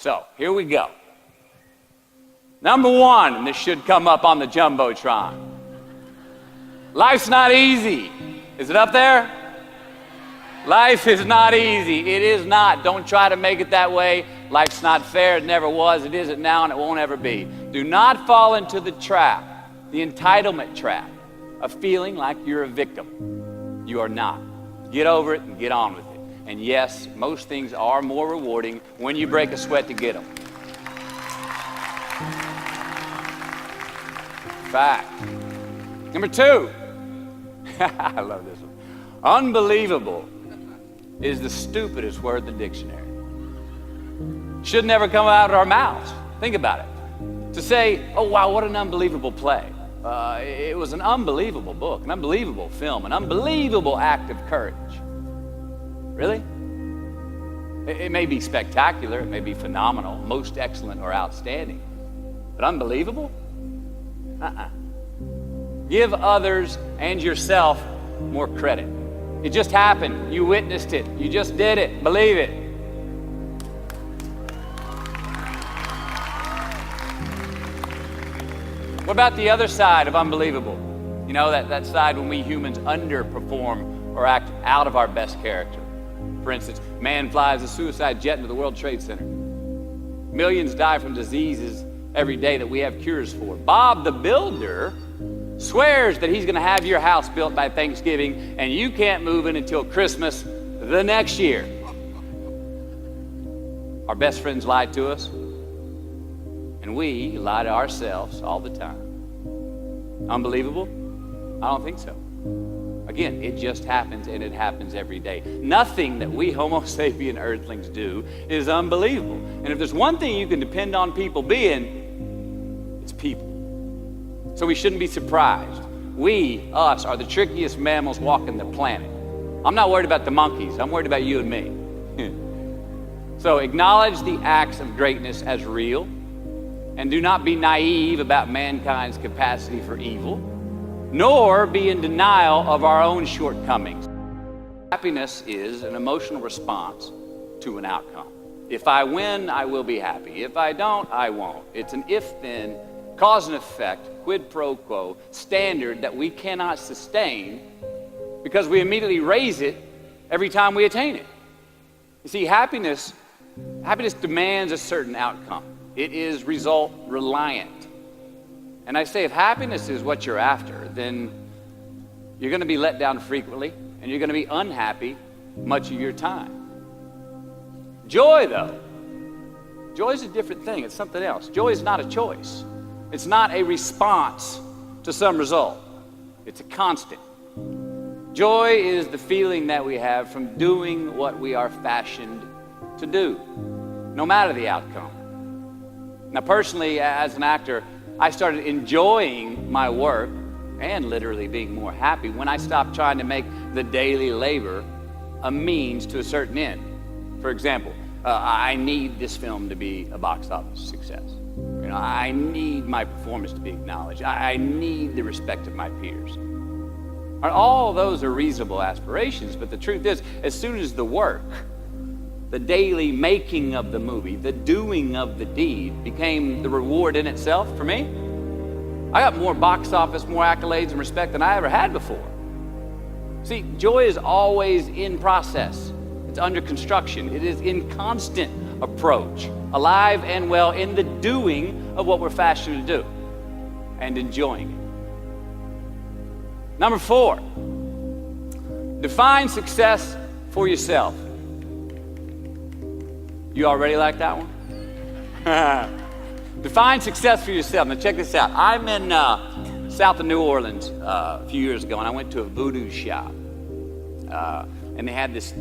So, here we go. Number one, and this should come up on the Jumbotron. Life's not easy. Is it up there? Life is not easy. It is not. Don't try to make it that way. Life's not fair. It never was. It isn't now, and it won't ever be. Do not fall into the trap, the entitlement trap, of feeling like you're a victim. You are not. Get over it and get on with it. And yes, most things are more rewarding when you break a sweat to get them. Fact. Number two. I love this one. Unbelievable is the stupidest word in the dictionary. Should never come out of our mouths. Think about it. To say, oh wow, what an unbelievable play. It was an unbelievable book, an unbelievable film, an unbelievable act of courage. Really? It may be spectacular, it may be phenomenal, most excellent or outstanding, but unbelievable? Give others and yourself more credit. It just happened. You witnessed it. You just did it. Believe it. What about the other side of unbelievable? You know, that side when we humans underperform or act out of our best character. For instance, man flies a suicide jet into the World Trade Center. Millions die from diseases every day that we have cures for. Bob the Builder swears that he's going to have your house built by Thanksgiving, and you can't move in until Christmas the next year. Our best friends lie to us, and we lie to ourselves all the time. Unbelievable? I don't think so. Again, it just happens, and it happens every day. Nothing that we Homo sapien earthlings do is unbelievable. And if there's one thing you can depend on people being, it's people. So we shouldn't be surprised. We, us, are the trickiest mammals walking the planet. I'm not worried about the monkeys. I'm worried about you and me. So acknowledge the acts of greatness as real, and do not be naive about mankind's capacity for evil, nor be in denial of our own shortcomings. Happiness is an emotional response to an outcome. If I win, I will be happy. If I don't, I won't. It's an if-then, cause and effect, quid pro quo standard that we cannot sustain because we immediately raise it every time we attain it. You see, happiness demands a certain outcome. It is result reliant. And I say, if happiness is what you're after, then you're going to be let down frequently, and you're going to be unhappy much of your time. Joy, though, joy is a different thing. It's something else. Joy is not a choice. It's not a response to some result. It's a constant. Joy is the feeling that we have from doing what we are fashioned to do, no matter the outcome. Now, personally, as an actor, I started enjoying my work and literally being more happy when I stopped trying to make the daily labor a means to a certain end. For example, I need this film to be a box office success. You know, I need my performance to be acknowledged. I need the respect of my peers. All those are reasonable aspirations, but the truth is, as soon as the work, the daily making of the movie, the doing of the deed became the reward in itself for me, I got more box office, more accolades and respect than I ever had before. See, joy is always in process. It's under construction. It is in constant approach, alive and well in the doing of what we're fashioned to do and enjoying it. Number 4, define success for yourself. You already like that one? Define success for yourself. Now check this out. I'm in south of New Orleans a few years ago, and I went to a voodoo shop. And they had this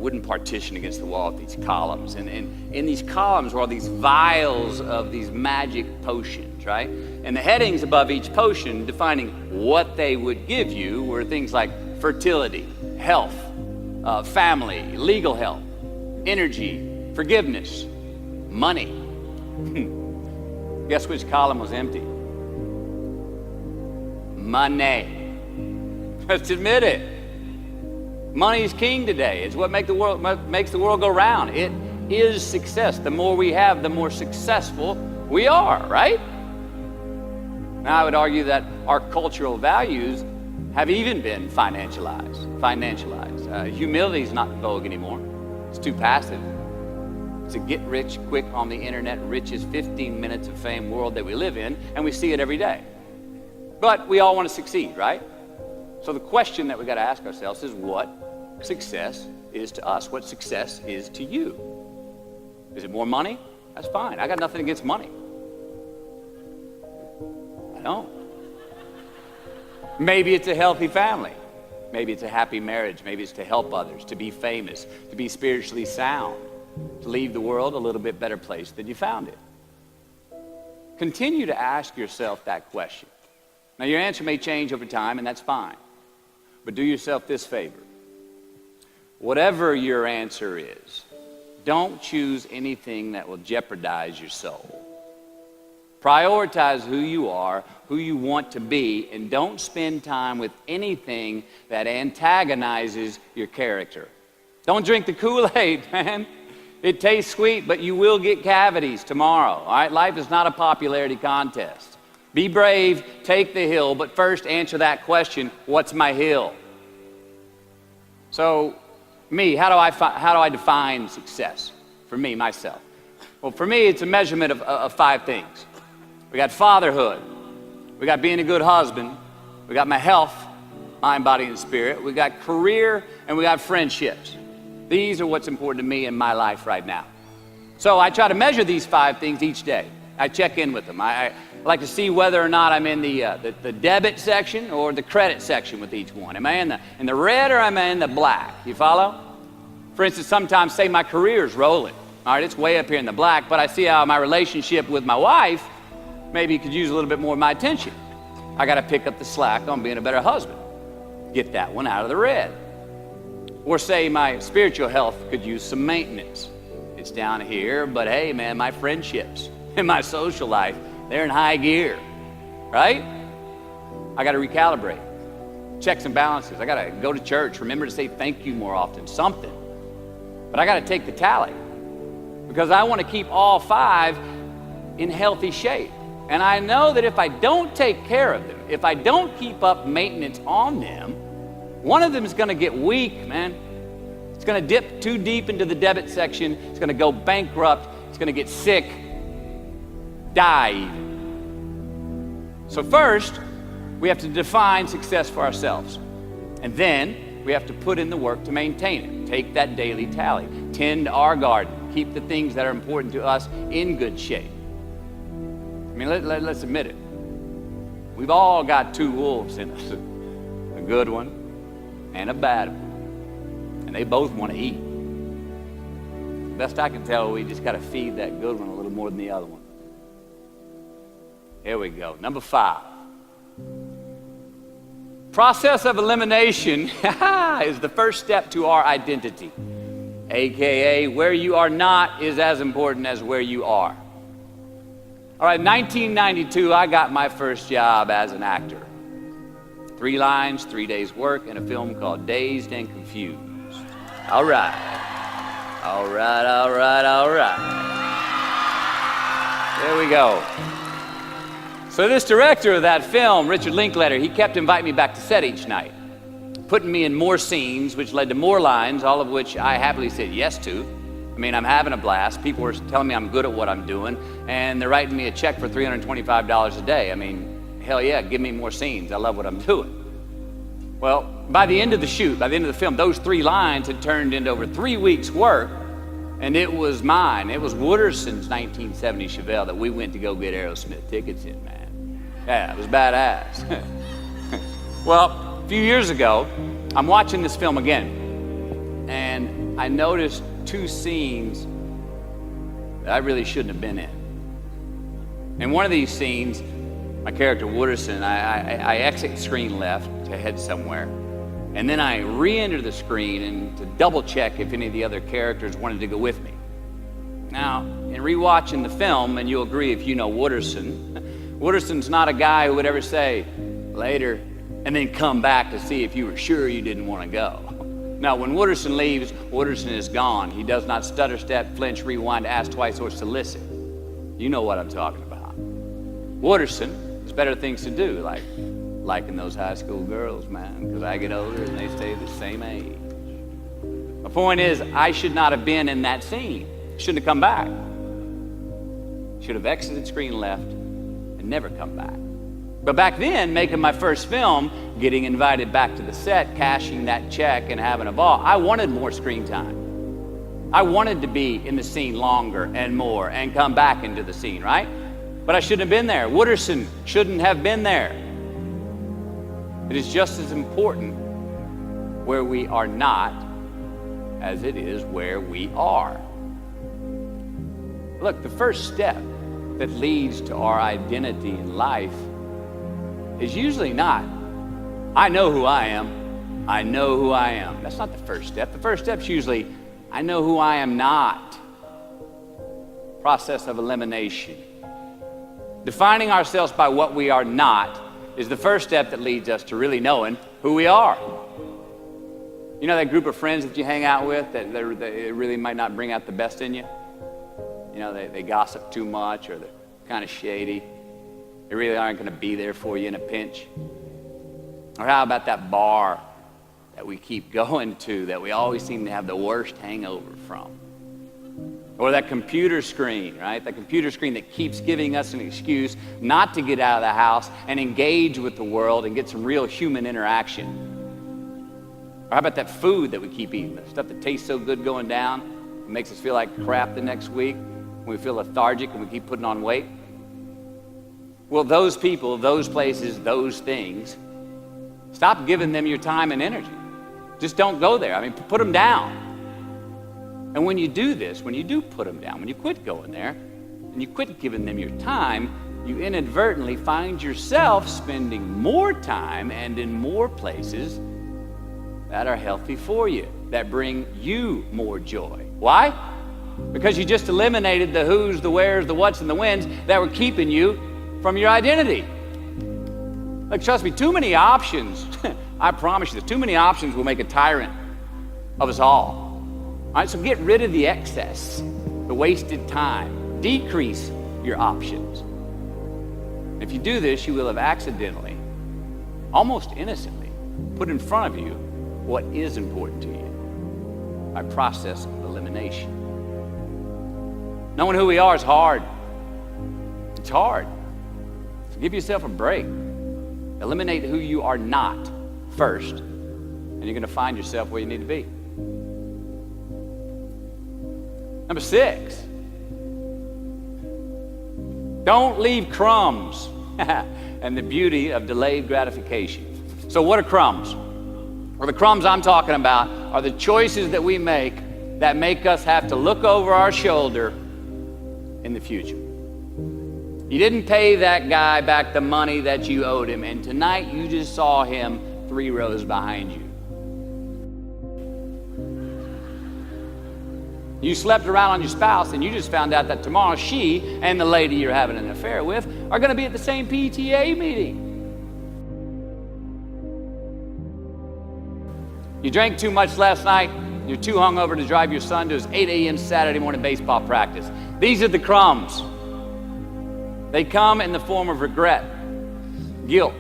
wooden partition against the wall with these columns. And in these columns were all these vials of these magic potions, right? And the headings above each potion defining what they would give you were things like fertility, health, family, legal help, energy, forgiveness, money. Guess which column was empty? Money. Let's admit it. Money is king today. It's what makes the world go round. It is success. The more we have, the more successful we are, right? Now, I would argue that our cultural values have even been financialized. Humility is not in vogue anymore. It's too passive. It's a get rich quick on the internet, rich is 15 minutes of fame world that we live in, and we see it every day. But we all want to succeed, right? So the question that we got to ask ourselves is what success is to us, what success is to you. Is it more money? That's fine. I got nothing against money. I don't. Maybe it's a healthy family. Maybe it's a happy marriage. Maybe it's to help others, to be famous, to be spiritually sound, to leave the world a little bit better place than you found it. Continue to ask yourself that question. Now, your answer may change over time, and that's fine. But do yourself this favor. Whatever your answer is, don't choose anything that will jeopardize your soul. Prioritize who you are, who you want to be, and don't spend time with anything that antagonizes your character. Don't drink the Kool-Aid, man. It tastes sweet, but you will get cavities tomorrow, all right? Life is not a popularity contest. Be brave, take the hill, but first answer that question, what's my hill? So, how do I define success? For me, myself. Well, for me, it's a measurement of 5 things. We got fatherhood. We got being a good husband. We got my health, mind, body, and spirit. We got career, and we got friendships. These are what's important to me in my life right now. So I try to measure these 5 things each day. I check in with them. I like to see whether or not I'm in the debit section or the credit section with each one. Am I in the red or am I in the black? You follow? For instance, sometimes say my career's rolling. All right, it's way up here in the black, but I see how my relationship with my wife maybe could use a little bit more of my attention. I got to pick up the slack on being a better husband. Get that one out of the red. Or say my spiritual health could use some maintenance. It's down here, but hey, man, my friendships and my social life, they're in high gear, right? I got to recalibrate. Checks and balances. I got to go to church. Remember to say thank you more often, something. But I got to take the tally because I want to keep all 5 in healthy shape. And I know that if I don't take care of them, if I don't keep up maintenance on them, one of them is going to get weak, man. It's going to dip too deep into the debit section. It's going to go bankrupt. It's going to get sick, die even. So first, we have to define success for ourselves. And then we have to put in the work to maintain it. Take that daily tally. Tend our garden. Keep the things that are important to us in good shape. I mean, let's admit it. We've all got 2 wolves in us. A good one and a bad one. And they both want to eat. Best I can tell, we just got to feed that good one a little more than the other one. Here we go. Number 5. Process of elimination is the first step to our identity. AKA, where you are not is as important as where you are. All right, 1992, I got my first job as an actor. 3 lines, 3 days work in a film called Dazed and Confused. All right. There we go. So this director of that film, Richard Linklater, he kept inviting me back to set each night, putting me in more scenes, which led to more lines, all of which I happily said yes to. I mean, I'm having a blast. People were telling me I'm good at what I'm doing, and they're writing me a check for $325 a day. I mean, hell yeah, give me more scenes. I love what I'm doing. Well, by the end of the shoot, by the end of the film, those 3 lines had turned into over 3 weeks' work, and it was mine. It was Wooderson's 1970 Chevelle that we went to go get Aerosmith tickets in, man. Yeah, it was badass. Well, a few years ago, I'm watching this film again, and I noticed 2 scenes that I really shouldn't have been in. In one of these scenes, my character Wooderson, I exit screen left to head somewhere, and then I re-enter the screen and to double check if any of the other characters wanted to go with me. Now, in rewatching the film, and you'll agree if you know Wooderson, Wooderson's not a guy who would ever say, later, and then come back to see if you were sure you didn't want to go. Now, when Wooderson leaves, Wooderson is gone. He does not stutter, step, flinch, rewind, ask twice, or solicit. You know what I'm talking about. Wooderson has better things to do, like liking those high school girls, man, because I get older and they stay the same age. The point is, I should not have been in that scene. Shouldn't have come back. Should have exited screen left and never come back. But back then, making my first film, getting invited back to the set, cashing that check and having a ball, I wanted more screen time. I wanted to be in the scene longer and more and come back into the scene, right? But I shouldn't have been there. Wooderson shouldn't have been there. It is just as important where we are not as it is where we are. Look, the first step that leads to our identity in life is usually not, I know who I am, I know who I am. That's not the first step. The first step's usually, I know who I am not. Process of elimination. Defining ourselves by what we are not is the first step that leads us to really knowing who we are. You know that group of friends that you hang out with that really might not bring out the best in you? You know, they gossip too much, or they're kind of shady. They really aren't going to be there for you in a pinch. Or how about that bar that we keep going to that we always seem to have the worst hangover from? Or that computer screen, right? That computer screen that keeps giving us an excuse not to get out of the house and engage with the world and get some real human interaction. Or how about that food that we keep eating, the stuff that tastes so good going down, it makes us feel like crap the next week, when we feel lethargic and we keep putting on weight? Well, those people, those places, those things, stop giving them your time and energy. Just don't go there. I mean, put them down. And when you do this, when you do put them down, when you quit going there, and you quit giving them your time, you inadvertently find yourself spending more time and in more places that are healthy for you, that bring you more joy. Why? Because you just eliminated the who's, the where's, the what's, and the when's that were keeping you from your identity. Like, trust me, too many options, I promise you this, too many options will make a tyrant of us all. All right, so get rid of the excess, the wasted time. Decrease your options. If you do this, you will have accidentally, almost innocently, put in front of you what is important to you by process of elimination. Knowing who we are is hard. It's hard. So give yourself a break. Eliminate who you are not first, and you're going to find yourself where you need to be. Number 6, don't leave crumbs. And the beauty of delayed gratification. So what are crumbs? Well, the crumbs I'm talking about are the choices that we make that make us have to look over our shoulder in the future. You didn't pay that guy back the money that you owed him, and tonight you just saw him 3 rows behind you. You slept around on your spouse, and you just found out that tomorrow she and the lady you're having an affair with are going to be at the same PTA meeting. You drank too much last night. You're too hungover to drive your son to his 8 a.m. Saturday morning baseball practice. These are the crumbs. They come in the form of regret, guilt,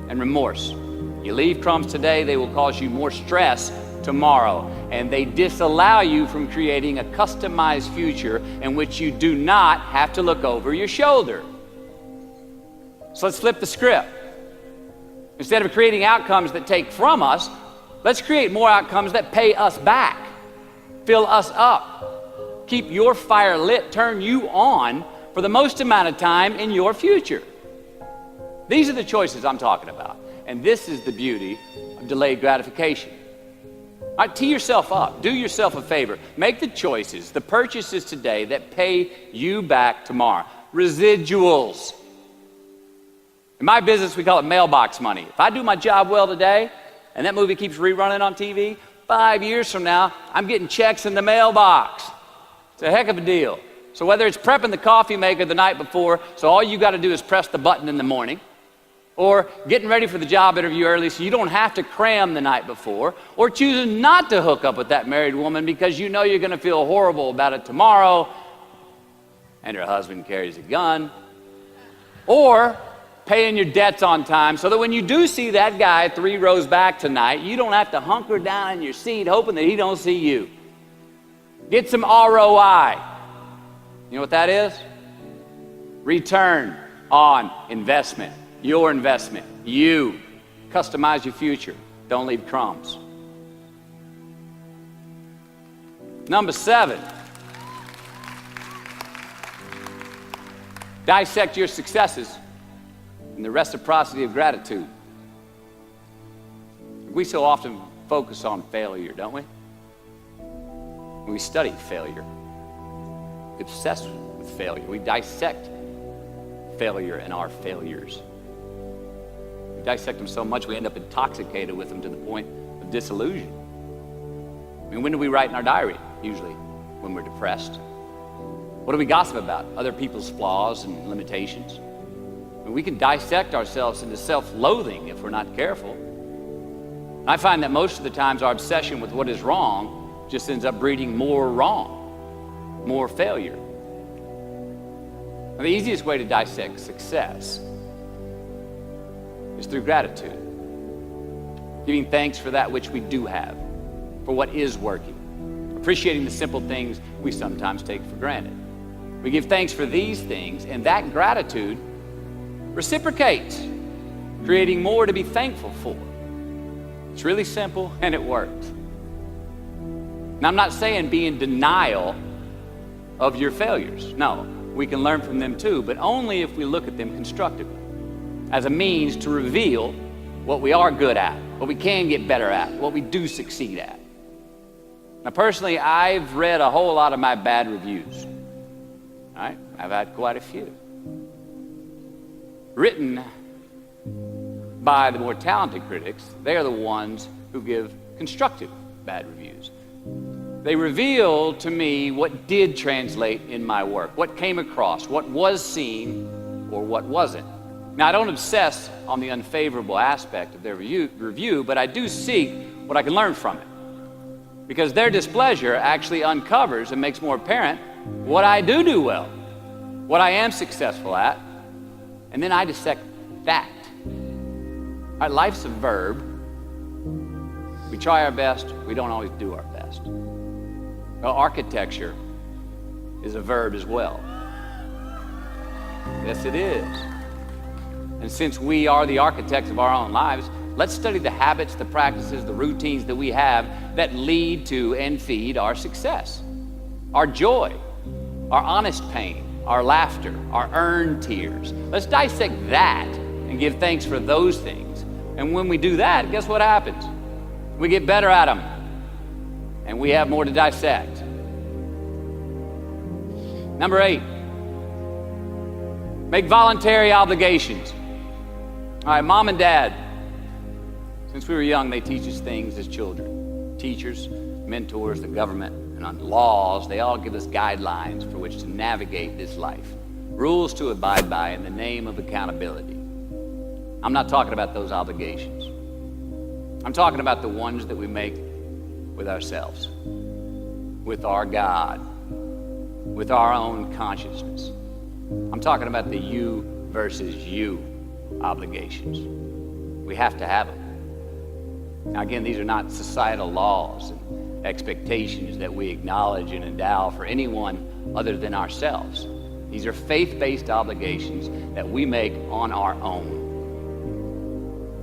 and remorse. You leave crumbs today, they will cause you more stress tomorrow, and they disallow you from creating a customized future in which you do not have to look over your shoulder. So let's flip the script. Instead of creating outcomes that take from us, let's create more outcomes that pay us back, fill us up, keep your fire lit, turn you on for the most amount of time in your future. These are the choices I'm talking about, and this is the beauty of delayed gratification. All right, tee yourself up. Do yourself a favor. Make the choices, the purchases today that pay you back tomorrow. Residuals. In my business, we call it mailbox money. If I do my job well today, and that movie keeps rerunning on TV, 5 years from now, I'm getting checks in the mailbox. It's a heck of a deal. So whether it's prepping the coffee maker the night before, so all you got to do is press the button in the morning, or getting ready for the job interview early so you don't have to cram the night before, or choosing not to hook up with that married woman because you know you're going to feel horrible about it tomorrow and her husband carries a gun, or paying your debts on time so that when you do see that guy 3 rows back tonight, you don't have to hunker down in your seat hoping that he don't see you. Get some ROI. You know what that is? Return on investment. Your investment. You. Customize your future. Don't leave crumbs. Number 7. Dissect your successes in the reciprocity of gratitude. We so often focus on failure, don't we? We study failure. We obsess with failure. We dissect failure and our failures. We dissect them so much we end up intoxicated with them to the point of disillusion. I mean, when do we write in our diary? Usually when we're depressed. What do we gossip about? Other people's flaws and limitations. I mean, we can dissect ourselves into self-loathing if we're not careful. I find that most of the times our obsession with what is wrong just ends up breeding more wrong, more failure. Now, the easiest way to dissect success is through gratitude. Giving thanks for that which we do have, for what is working. Appreciating the simple things we sometimes take for granted. We give thanks for these things, and that gratitude reciprocates, creating more to be thankful for. It's really simple, and it works. Now, I'm not saying be in denial of your failures. No. We can learn from them too, but only if we look at them constructively, as a means to reveal what we are good at, what we can get better at, what we do succeed at. Now, personally, I've read a whole lot of my bad reviews. All right? I've had quite a few. Written by the more talented critics, they are the ones who give constructive bad reviews. They reveal to me what did translate in my work, what came across, what was seen, or what wasn't. Now, I don't obsess on the unfavorable aspect of their review, but I do seek what I can learn from it. Because their displeasure actually uncovers and makes more apparent what I do well, what I am successful at, and then I dissect that. All right, life's a verb. We try our best, we don't always do our best. Well, architecture is a verb as well. Yes, it is. And since we are the architects of our own lives, let's study the habits, the practices, the routines that we have that lead to and feed our success, our joy, our honest pain, our laughter, our earned tears. Let's dissect that and give thanks for those things. And when we do that, guess what happens? We get better at them. And we have more to dissect. Number 8, make voluntary obligations. All right, mom and dad, since we were young, they teach us things as children. Teachers, mentors, the government, and on laws, they all give us guidelines for which to navigate this life. Rules to abide by in the name of accountability. I'm not talking about those obligations. I'm talking about the ones that we make with ourselves, with our God, with our own consciousness. I'm talking about the you versus you obligations. We have to have them. Now again, these are not societal laws and expectations that we acknowledge and endow for anyone other than ourselves. These are faith-based obligations that we make on our own.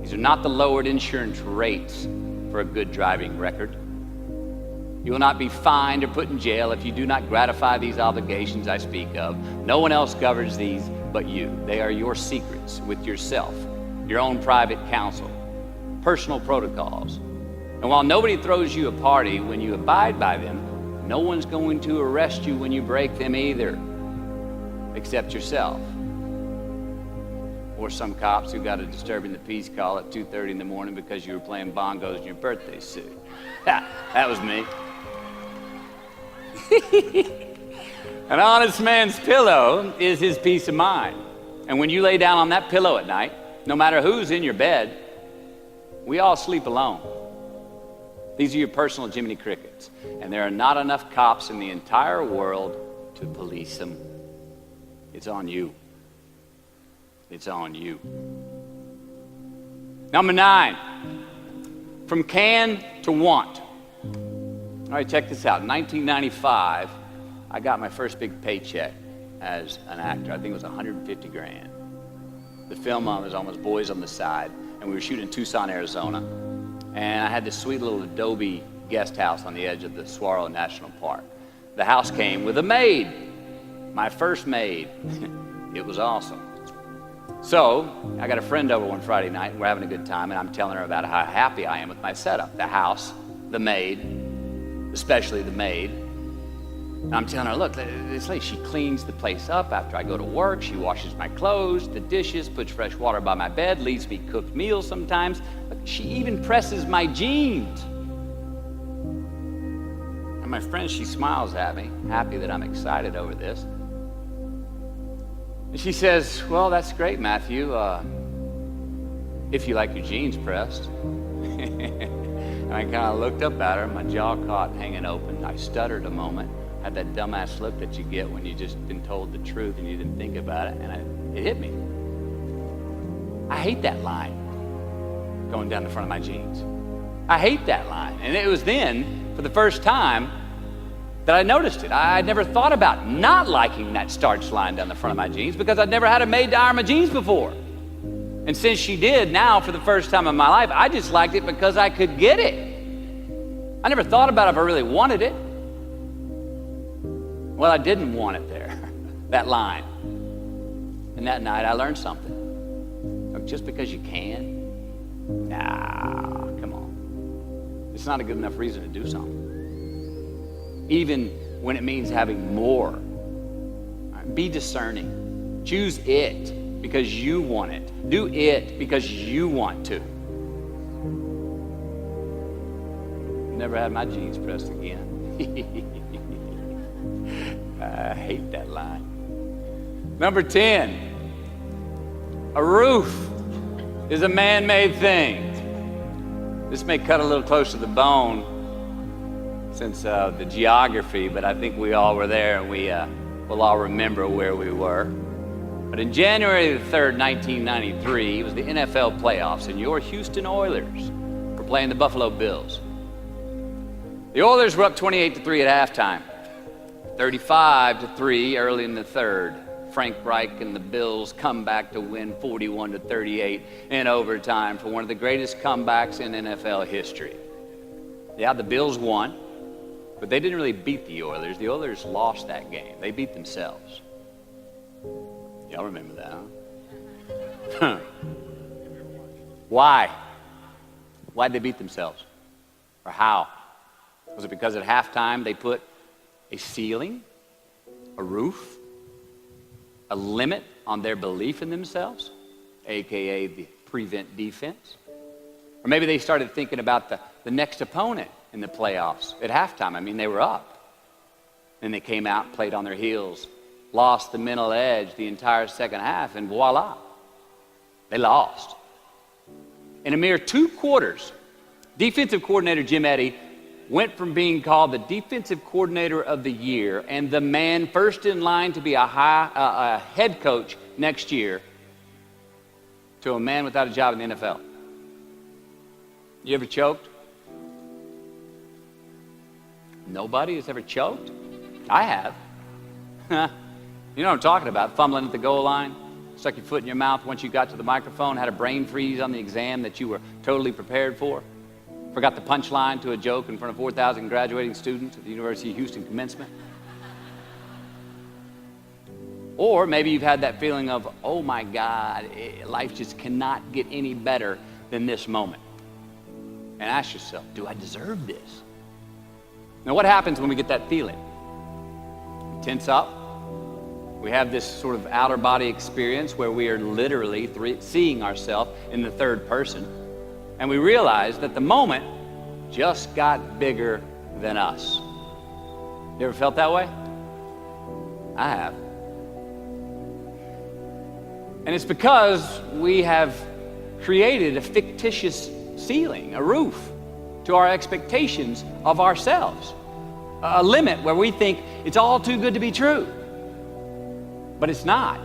These are not the lowered insurance rates for a good driving record. You will not be fined or put in jail if you do not gratify these obligations I speak of. No one else governs these but you. They are your secrets with yourself, your own private counsel, personal protocols. And while nobody throws you a party when you abide by them, no one's going to arrest you when you break them either, except yourself. Or some cops who got a disturbing the peace call at 2:30 in the morning because you were playing bongos in your birthday suit. That was me. An honest man's pillow is his peace of mind. And when you lay down on that pillow at night, no matter who's in your bed, we all sleep alone. These are your personal Jiminy Crickets. And there are not enough cops in the entire world to police them. It's on you. It's on you. Number 9, from can to want. All right, check this out. In 1995, I got my first big paycheck as an actor. I think it was 150 grand. The film was almost Boys on the Side, and we were shooting in Tucson, Arizona. And I had this sweet little adobe guest house on the edge of the Saguaro National Park. The house came with a maid, my first maid. It was awesome. So I got a friend over one Friday night, and we're having a good time, and I'm telling her about how happy I am with my setup. The house, the maid, especially the maid. And I'm telling her, look, this lady, she cleans the place up after I go to work. She washes my clothes, the dishes, puts fresh water by my bed, leaves me cooked meals sometimes. She even presses my jeans. And my friend, she smiles at me, happy that I'm excited over this. And she says, well, that's great, Matthew, if you like your jeans pressed. And I kind of looked up at her, my jaw caught hanging open. I stuttered a moment, had that dumbass look that you get when you just been told the truth and you didn't think about it, and it hit me. I hate that line going down the front of my jeans. I hate that line. And it was then, for the first time, that I noticed it. I'd never thought about not liking that starch line down the front of my jeans because I'd never had a maid to iron my jeans before. And since she did, now for the first time in my life, I just liked it because I could get it. I never thought about if I really wanted it. Well, I didn't want it there, that line. And that night I learned something. Look, just because you can, nah, come on. It's not a good enough reason to do something. Even when it means having more. Right, be discerning. Choose it because you want it. Do it because you want to. Never had my jeans pressed again. I hate that line. Number 10, a roof is a man-made thing. This may cut a little close to the bone since the geography, but I think we all were there and we'll all remember where we were. But in January the 3rd, 1993, it was the NFL playoffs, and your Houston Oilers were playing the Buffalo Bills. The Oilers were up 28-3 at halftime, 35-3 early in the third. Frank Reich and the Bills come back to win 41-38 in overtime for one of the greatest comebacks in NFL history. Yeah, the Bills won, but they didn't really beat the Oilers. The Oilers lost that game. They beat themselves. Y'all remember that, huh? Why? Why'd they beat themselves? Or how? Was it because at halftime they put a ceiling, a roof, a limit on their belief in themselves, aka the prevent defense? Or maybe they started thinking about the next opponent in the playoffs at halftime. I mean, they were up. Then they came out and played on their heels, lost the mental edge the entire second half, and voila, they lost. In a mere 2 quarters, defensive coordinator Jim Eddy went from being called the defensive coordinator of the year and the man first in line to be a head coach next year to a man without a job in the NFL. You ever choked? Nobody has ever choked? I have. You know what I'm talking about, fumbling at the goal line, stuck your foot in your mouth once you got to the microphone, had a brain freeze on the exam that you were totally prepared for. Forgot the punchline to a joke in front of 4,000 graduating students at the University of Houston commencement. Or maybe you've had that feeling of, oh my God, life just cannot get any better than this moment. And ask yourself, do I deserve this? Now what happens when we get that feeling? We tense up. We have this sort of outer body experience where we are literally seeing ourselves in the third person. And we realize that the moment just got bigger than us. You ever felt that way? I have. And it's because we have created a fictitious ceiling, a roof to our expectations of ourselves, a limit where we think it's all too good to be true. But it's not.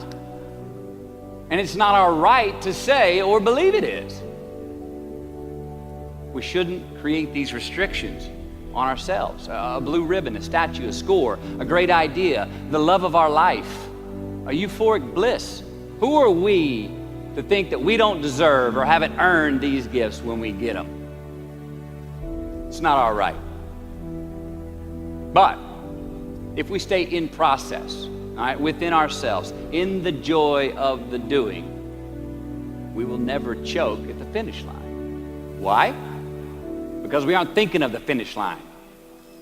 And it's not our right to say or believe it is. We shouldn't create these restrictions on ourselves. A blue ribbon, a statue, a score, a great idea, the love of our life, a euphoric bliss. Who are we to think that we don't deserve or haven't earned these gifts when we get them? It's not our right. But if we stay in process, all right, within ourselves, in the joy of the doing, we will never choke at the finish line. Why? Because we aren't thinking of the finish line.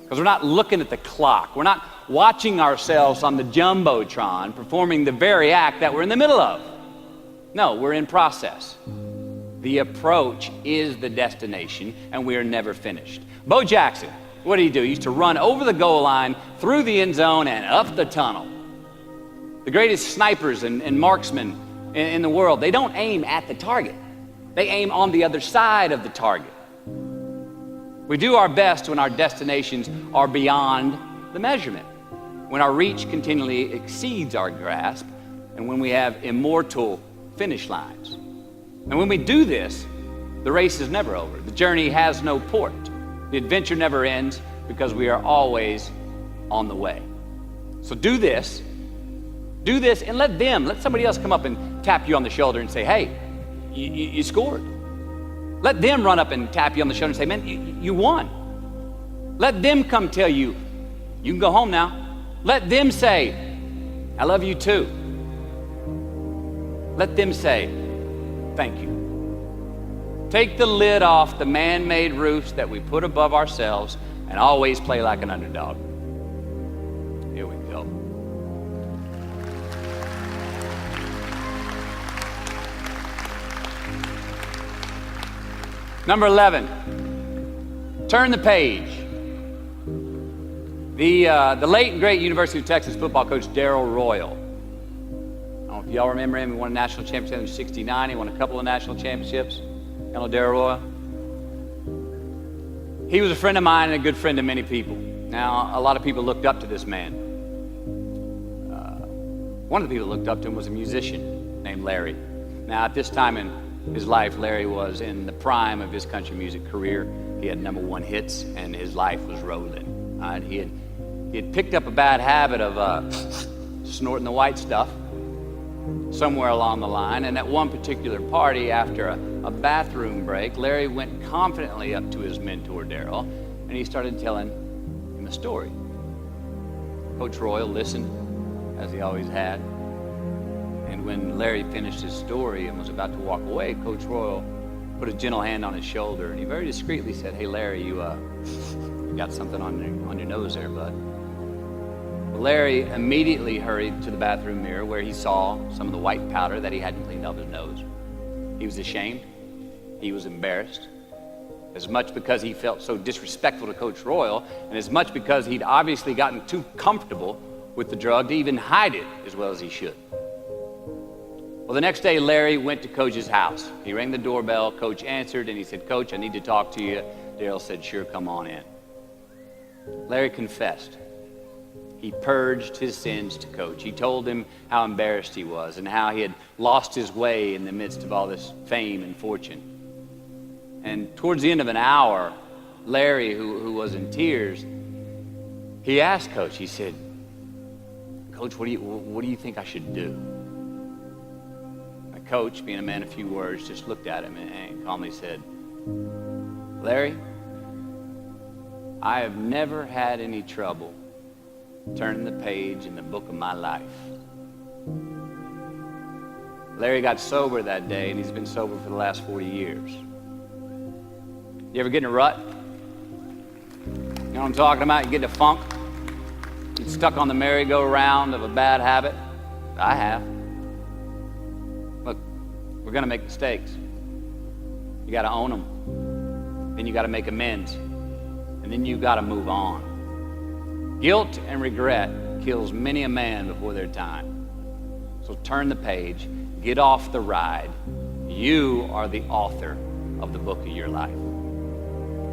Because we're not looking at the clock. We're not watching ourselves on the Jumbotron performing the very act that we're in the middle of. No, we're in process. The approach is the destination, and we are never finished. Bo Jackson, what did he do? He used to run over the goal line, through the end zone, and up the tunnel. The greatest snipers and marksmen in the world, they don't aim at the target. They aim on the other side of the target. We do our best when our destinations are beyond the measurement, when our reach continually exceeds our grasp, and when we have immortal finish lines. And when we do this, the race is never over. The journey has no port. The adventure never ends because we are always on the way. So do this, and let somebody else come up and tap you on the shoulder and say, hey, you scored. Let them run up and tap you on the shoulder and say, man, you won. Let them come tell you, you can go home now. Let them say, I love you too. Let them say, thank you. Take the lid off the man-made roofs that we put above ourselves and always play like an underdog. Here we go. Number 11, turn the page. The late and great University of Texas football coach Darrell Royal. I don't know if y'all remember him. He won a national championship in '69. He won a couple of national championships. You know Darrell Royal? He was a friend of mine and a good friend of many people. Now, a lot of people looked up to this man. One of the people that looked up to him was a musician named Larry. Now, at this time in his life, Larry was in the prime of his country music career. He had #1 hits, and his life was rolling. He had picked up a bad habit of snorting the white stuff somewhere along the line, and at one particular party, after a bathroom break, Larry went confidently up to his mentor, Darrell, and he started telling him a story. Coach Royal listened, as he always had. And when Larry finished his story and was about to walk away, Coach Royal put a gentle hand on his shoulder, and he very discreetly said, hey, Larry, you got something on your nose there, bud. Well, Larry immediately hurried to the bathroom mirror where he saw some of the white powder that he hadn't cleaned off his nose. He was ashamed. He was embarrassed, as much because he felt so disrespectful to Coach Royal, and as much because he'd obviously gotten too comfortable with the drug to even hide it as well as he should. Well, the next day, Larry went to Coach's house. He rang the doorbell. Coach answered, and he said, Coach, I need to talk to you. Darrell said, sure, come on in. Larry confessed. He purged his sins to Coach. He told him how embarrassed he was and how he had lost his way in the midst of all this fame and fortune. And towards the end of an hour, Larry, who was in tears, he asked Coach, he said, Coach, what do you think I should do? Coach, being a man of few words, just looked at him and calmly said, Larry, I have never had any trouble turning the page in the book of my life. Larry got sober that day, and he's been sober for the last 40 years. You ever get in a rut? You know what I'm talking about? You get in a funk? You get stuck on the merry-go-round of a bad habit? I have. Look, we're going to make mistakes. You got to own them. Then you got to make amends. And then you got to move on. Guilt and regret kills many a man before their time. So turn the page, get off the ride, You are the author of the book of your life.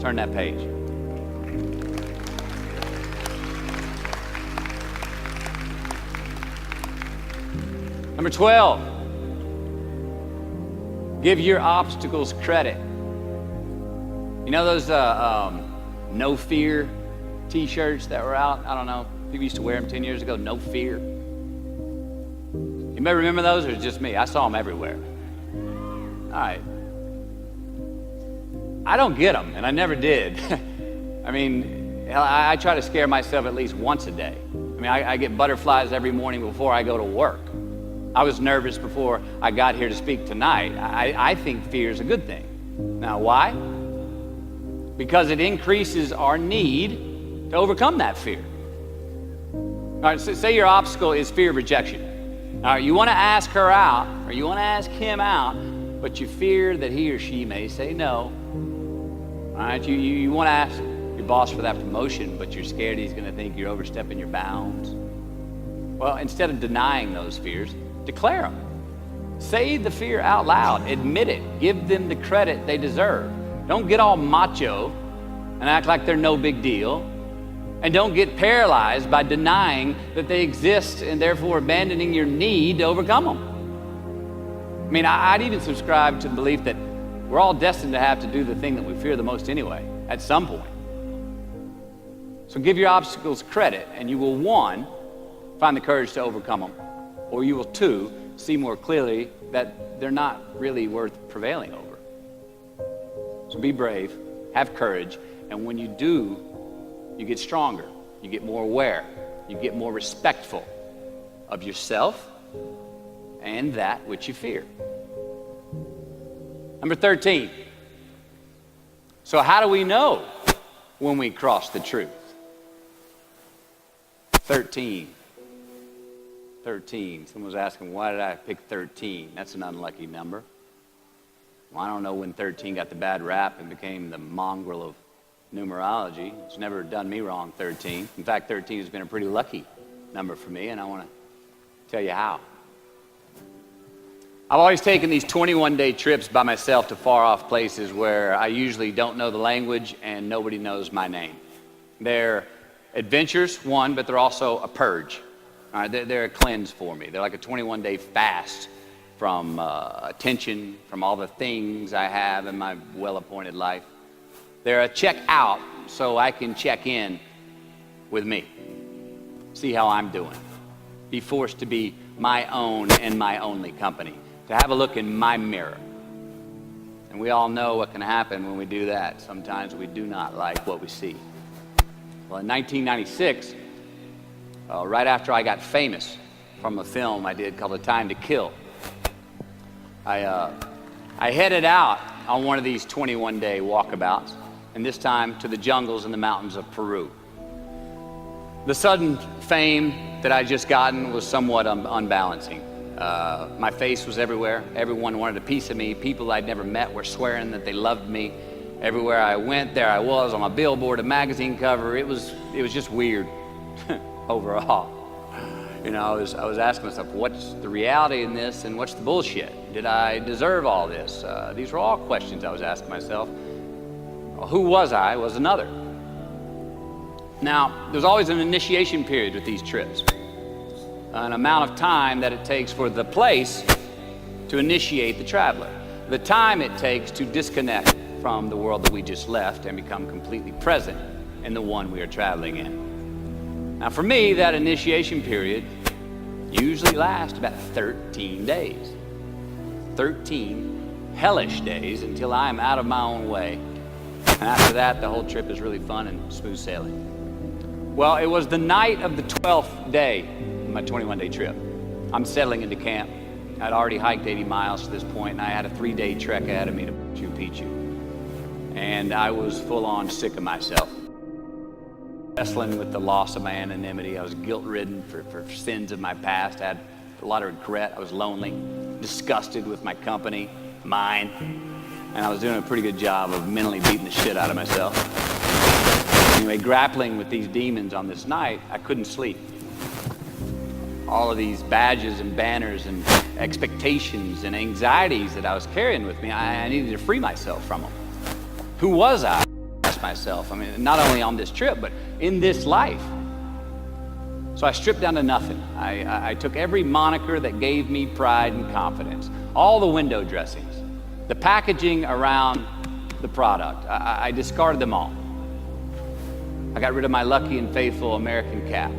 Turn that page. Number 12, give your obstacles credit. You know those no fear t-shirts that were out? I don't know. People used to wear them 10 years ago, no fear. You may remember those, or it's just me? I saw them everywhere. All right. I don't get them, and I never did. I mean, I try to scare myself at least once a day. I mean, I get butterflies every morning before I go to work. I was nervous before I got here to speak tonight. I think fear is a good thing. Now, why? Because it increases our need to overcome that fear. All right, so say your obstacle is fear of rejection. All right, you want to ask her out, or you want to ask him out, but you fear that he or she may say no. All right, you want to ask your boss for that promotion, but you're scared he's going to think you're overstepping your bounds. Well, instead of denying those fears, declare them. Say the fear out loud. Admit it. Give them the credit they deserve. Don't get all macho and act like they're no big deal. And don't get paralyzed by denying that they exist and therefore abandoning your need to overcome them. I mean, I'd even subscribe to the belief that we're all destined to have to do the thing that we fear the most anyway, at some point. So give your obstacles credit, and you will, 1, find the courage to overcome them, or you will, 2, see more clearly that they're not really worth prevailing over. So be brave, have courage, and when you do, you get stronger, you get more aware, you get more respectful of yourself and that which you fear. Number 13. So how do we know when we cross the truth? 13. Someone was asking, why did I pick 13? That's an unlucky number. Well, I don't know when 13 got the bad rap and became the mongrel of numerology. It's never done me wrong, 13. In fact, 13 has been a pretty lucky number for me, and I want to tell you how. I've always taken these 21-day trips by myself to far-off places where I usually don't know the language and nobody knows my name. They're adventures, one, but they're also a purge. All right, they're a cleanse for me. They're like a 21-day fast from attention, from all the things I have in my well-appointed life. They're a check out so I can check in with me, see how I'm doing, be forced to be my own and my only company, to have a look in my mirror. And we all know what can happen when we do that. Sometimes we do not like what we see. Well, in 1996, right after I got famous from a film I did called A Time to Kill, I headed out on one of these 21-day walkabouts, and this time to the jungles and the mountains of Peru. The sudden fame that I just gotten was somewhat unbalancing. My face was everywhere. Everyone wanted a piece of me. People I'd never met were swearing that they loved me. Everywhere I went, there I was on a billboard, a magazine cover. It was just weird overall. You know, I was asking myself, what's the reality in this and what's the bullshit? Did I deserve all this? These were all questions I was asking myself. Who was I was another. Now, there's always an initiation period with these trips. An amount of time that it takes for the place to initiate the traveler. The time it takes to disconnect from the world that we just left and become completely present in the one we are traveling in. Now for me, that initiation period usually lasts about 13 days. 13 hellish days until I am out of my own way. And after that, the whole trip is really fun and smooth sailing. Well, it was the night of the 12th day of my 21-day trip. I'm settling into camp. I'd already hiked 80 miles to this point, and I had a 3-day trek ahead of me to Machu Picchu. And I was full on sick of myself. Wrestling with the loss of my anonymity. I was guilt-ridden for sins of my past. I had a lot of regret. I was lonely, disgusted with my company, mine. And I was doing a pretty good job of mentally beating the shit out of myself. Anyway, grappling with these demons on this night, I couldn't sleep. all of these badges and banners and expectations and anxieties that I was carrying with me. I needed to free myself from them. Who was I? I asked myself. I mean, not only on this trip, but in this life. So I stripped down to nothing. I took every moniker that gave me pride and confidence, all the window dressings, the packaging around the product. I discarded them all. I got rid of my lucky and faithful American cap.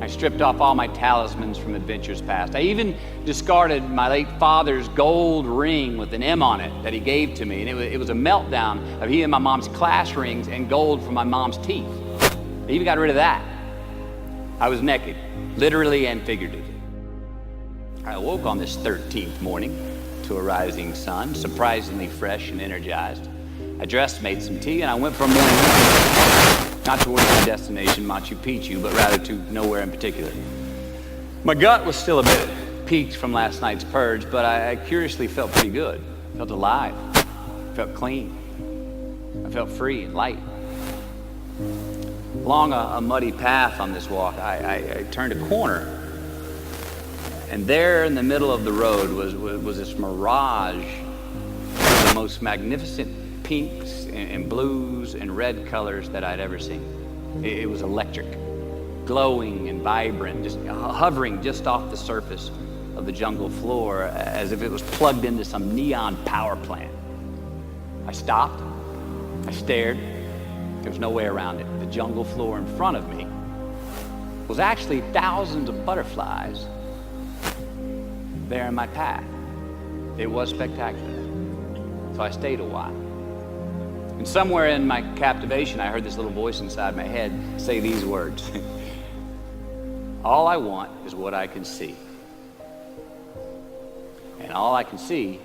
I stripped off all my talismans from adventures past. I even discarded my late father's gold ring with an M on it that he gave to me. And it was a meltdown of he and my mom's class rings and gold from my mom's teeth. I even got rid of that. I was naked, literally and figuratively. I awoke on this 13th morning to a rising sun, surprisingly fresh and energized. I dressed, made some tea, and I went for a morning walk. Not towards my destination, Machu Picchu, but rather to nowhere in particular. My gut was still a bit peaked from last night's purge, but I curiously felt pretty good. I felt alive, I felt clean, I felt free and light. Along a muddy path on this walk, I turned a corner, and there in the middle of the road was this mirage of the most magnificent pinks and blues and red colors that I'd ever seen. It was electric, glowing and vibrant, just hovering just off the surface of the jungle floor as if it was plugged into some neon power plant. I stopped, I stared. There was no way around it. The jungle floor in front of me was actually thousands of butterflies there in my path. It was spectacular. So I stayed a while. And somewhere in my captivation, I heard this little voice inside my head say these words. All I want is what I can see. And all I can see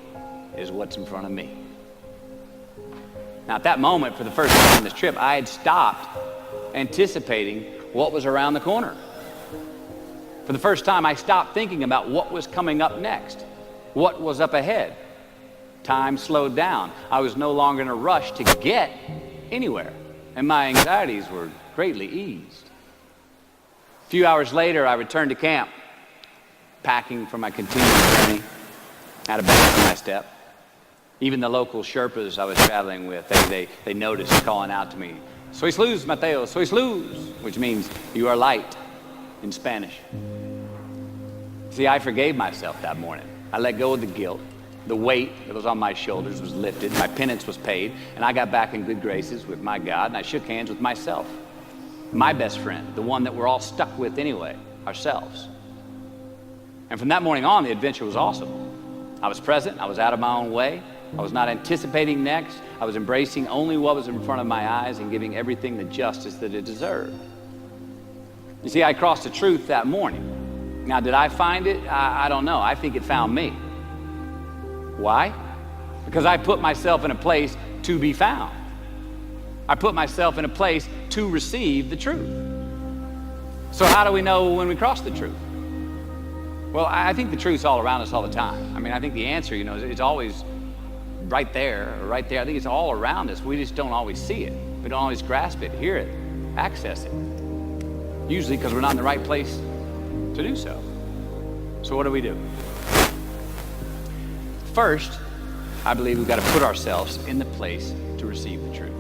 is what's in front of me. Now, at that moment, for the first time on this trip, I had stopped anticipating what was around the corner. For the first time, I stopped thinking about what was coming up next, what was up ahead. Time slowed down. I was no longer in a rush to get anywhere, and my anxieties were greatly eased. A few hours later, I returned to camp, packing for my continuing journey. I had a bang in my step. Even the local Sherpas I was traveling with, they noticed calling out to me, "Sois luz, Mateo, sois luz," which means you are light in Spanish. See, I forgave myself that morning. I let go of the guilt. The weight that was on my shoulders was lifted. My penance was paid, and I got back in good graces with my God, and I shook hands with myself, my best friend, the one that we're all stuck with anyway, ourselves. And from that morning on, the adventure was awesome. I was present. I was out of my own way. I was not anticipating next. I was embracing only what was in front of my eyes and giving everything the justice that it deserved. You see, I crossed the truth that morning. Now, did I find it? I don't know. I think it found me. Why? Because I put myself in a place to be found. I put myself in a place to receive the truth. So how do we know when we cross the truth? Well, I think the truth's all around us all the time. I mean, I think the answer, it's always right there. I think it's all around us. We just don't always see it. We don't always grasp it, hear it, access it. Usually because we're not in the right place to do so. So what do? First, I believe we've got to put ourselves in the place to receive the truth.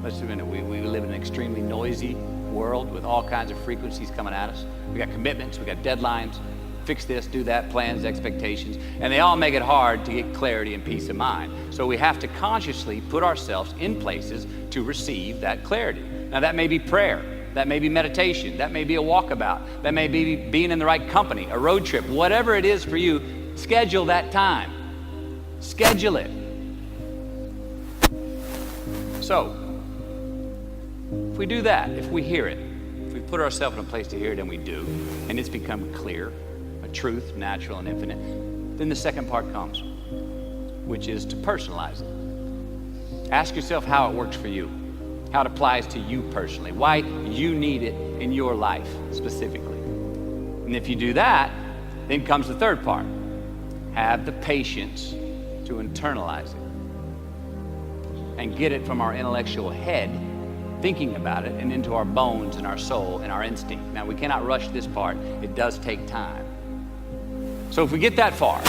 Let's admit it. We live in an extremely noisy world with all kinds of frequencies coming at us. We got commitments, we got deadlines, fix this, do that, plans, expectations, and they all make it hard to get clarity and peace of mind. So we have to consciously put ourselves in places to receive that clarity. Now that may be prayer, that may be meditation, that may be a walkabout, that may be being in the right company, a road trip, whatever it is for you, schedule that time. Schedule it. So, if we do that, if we hear it, if we put ourselves in a place to hear it, and we do, and it's become clear, a truth, natural and infinite, then the second part comes, which is to personalize it. Ask yourself how it works for you, how it applies to you personally, why you need it in your life specifically. And if you do that, then comes the third part. Have the patience to internalize it and get it from our intellectual head thinking about it and into our bones and our soul and our instinct. Now, we cannot rush this part. It does take time. So if we get that far,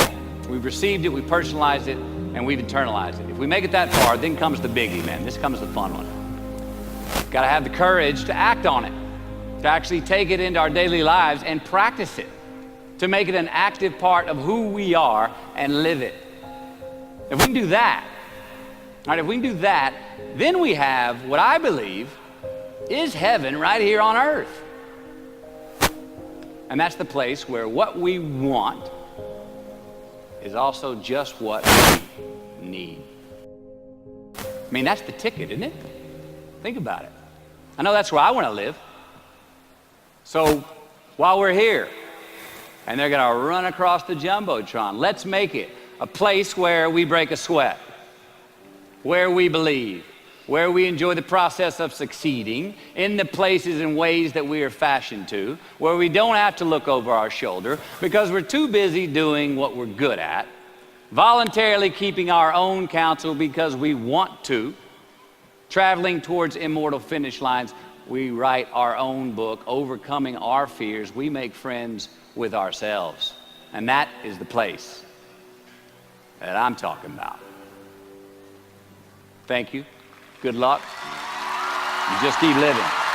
we've received it, we personalized it, and we've internalized it. If we make it that far, then comes the biggie, man. This comes the fun one. Got to have the courage to act on it, to actually take it into our daily lives and practice it, to make it an active part of who we are and live it. If we can do that, all right, if we can do that, then we have what I believe is heaven right here on earth. And that's the place where what we want is also just what we need. I mean, that's the ticket, isn't it? Think about it. I know that's where I want to live. So while we're here, and they're going to run across the Jumbotron, let's make it a place where we break a sweat, where we believe, where we enjoy the process of succeeding in the places and ways that we are fashioned to, where we don't have to look over our shoulder because we're too busy doing what we're good at, voluntarily keeping our own counsel because we want to, traveling towards immortal finish lines. We write our own book, overcoming our fears. We make friends with ourselves. And that is the place that I'm talking about. Thank you. Good luck. You just keep living.